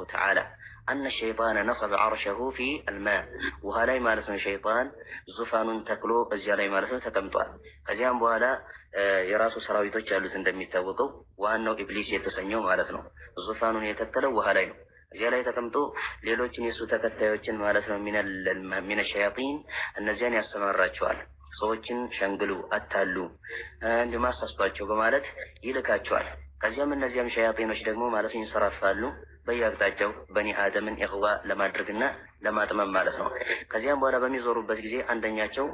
تعالى أن الشيطان نصب عرشه في الماء وهلاي مالسن شيطان زفان تكلو بزيالاي مالسن تكمطال ከዚያም በኋላ የራሱ ሰራዊቶች ያሉት እንደሚታወቀው ዋናው ኢብሊስ የተሰኘው ማለት ነው ዙፋኑን የተከለው ውሃ ላይ ነው እዚያ ላይ ተቀምጦ ሌሎችን የሱ ተከታዮችን ማለት ነው ሚነ ሸያጢን እነዚያን ያሰማራቸዋል ሰዎችን ሸንግሉ አታሉ እንዲማሳስቷቸው በማለት ይልካቸዋል ከዚያም እነዚያም ሸያጢኖች ደግሞ ማለት ይንሰራፋሉ በየአቅጣጫው በኒ አደምን ኢግዋ ለማድረግና ለማጥመም ማለት ነው ከዚያም በኋላ በሚዞሩበት ጊዜ አንደኛቸው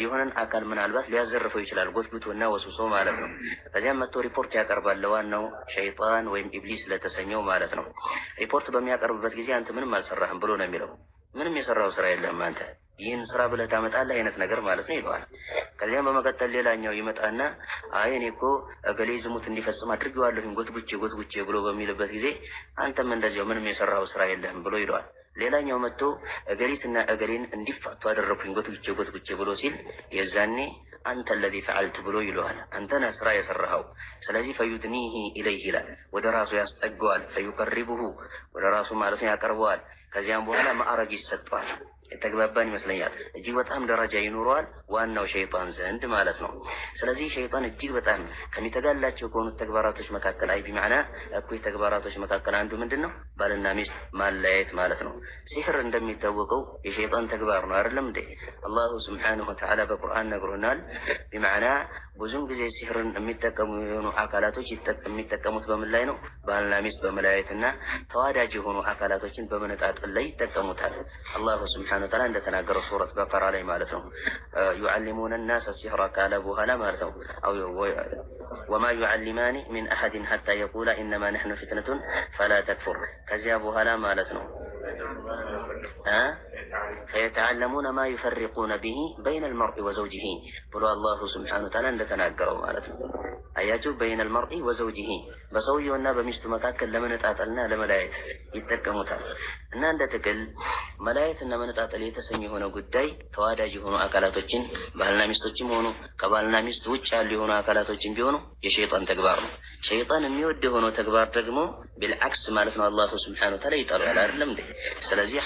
የሆነን አካል ምናልባት ሊያዘርፈው ይችላል ጎትጉቶና ወስውሶ ማለት ነው ከዚያም መጥቶ ሪፖርት ያቀርባል ለዋናው ሸይጣን ወይም ኢብሊስ ለተሰኘው ማለት ነው ሪፖርት በሚያቀርብበት ጊዜ አንተ ምንም አልሰራህም ብሎ ነው የሚለው ምንም የሰራው ስራ የለም አንተ ይህን ስራ ብለህ ታመጣለህ አይነት ነገር ማለት ነው ይለዋል ከዚያም በመቀጠል ሌላኛው ይመጣና አይ እኔ እኮ እገሌ ዝሙት እንዲፈጽም አድርጌዋለሁኝ ጎትጉቼ ብሎ በሚልበት ጊዜ አንተም እንደዚያው ምንም የሰራው ስራ የለህም ብሎ ይለዋል ሌላኛው መጥቶ እገሊትና እገሊን እንዲፋቱ አደረኩኝ ጎትጉቼ ብሎ ሲል የዛኔ አንተ الذي فعلت ብሎ ይለዋል አንተ ነህ ስራ የሰራኸው ስለዚህ ፈዩድኒሂ ኢለይሂ ይላል ወደ ራሱ ያስጠጋዋል ፈዩቀርቡሁ ወደ ራሱ ማለት ነው ያቀርበዋል ከዚያም በኋላ ማዕረግ ይሰጠዋል የተግባባን ይመስለኛል እጅግ በጣም ደረጃ ይኖረዋል ዋናው ሸይጣን ዘንድ ማለት ነው ስለዚህ ሸይጣን እጅግ በጣም ከሚተጋላቸው ከሆኑ ተግባራቶች መካከል አይ ቢማዕና እኩይ ተግባራቶች መካከል አንዱ ምንድነው ባልና ሚስት ማለያየት ማለት ነው ሲህር እንደሚታወቀው የሸይጣን ተግባር ነው አይደለም እንዴ አላሁ ሱብሓነሁ ወተዓላ በቁርአን ነግሮናል ቢማዕና ብዙም ጊዜ ሲህርን የሚጠቀሙ የሆኑ አካላቶች የሚጠቀሙት በምን ላይ ነው ባልና ሚስት በመለያየትና ተዋዳጅ የሆኑ አካላቶችን በመነጣጠል ላይ ይጠቀሙታል አላሁ ሱብሓነሁ ወተዓላ እንደተናገረው ሱረት በቀራ ላይ ማለት ነው يعلمون الناس السحر ካለ በኋላ ማለት ነው وما يعلمان من أحد حتى يقول إنما نحن فتنة فلا تكفر ከዚያ በኋላ ማለት ነው فيتعلمون ما يفرقون به بين المرء وزوجه ብሎ አላሁ ሱብሓነሁ ወተዓላ እንደተናገረው ማለት ነው አያችሁ بين المرء وزوجه በሰውየውና በሚስቱ መካከል ለመነጣጠልና ለመለያየት ይጠቀሙታል እና እንደ ትክክል መለያየትና መነጣጠል የተሰኘ የሆነ ጉዳይ ተዋዳጅ የሆኑ አካላቶችን ባልና ሚስቶችም ሆኑ ከባልና ሚስት ውጭ ያሉ የሆኑ አካላቶችን ቢሆኑ የሸይጣን ተግባር ነው ሸይጣን የሚወድ የሆነው ተግባር ደግሞ بالعكس ማለት ነው አላሁ ሱብሓነሁ ወተዓላ ይጠላል አይደለም እንዴ ስለዚህ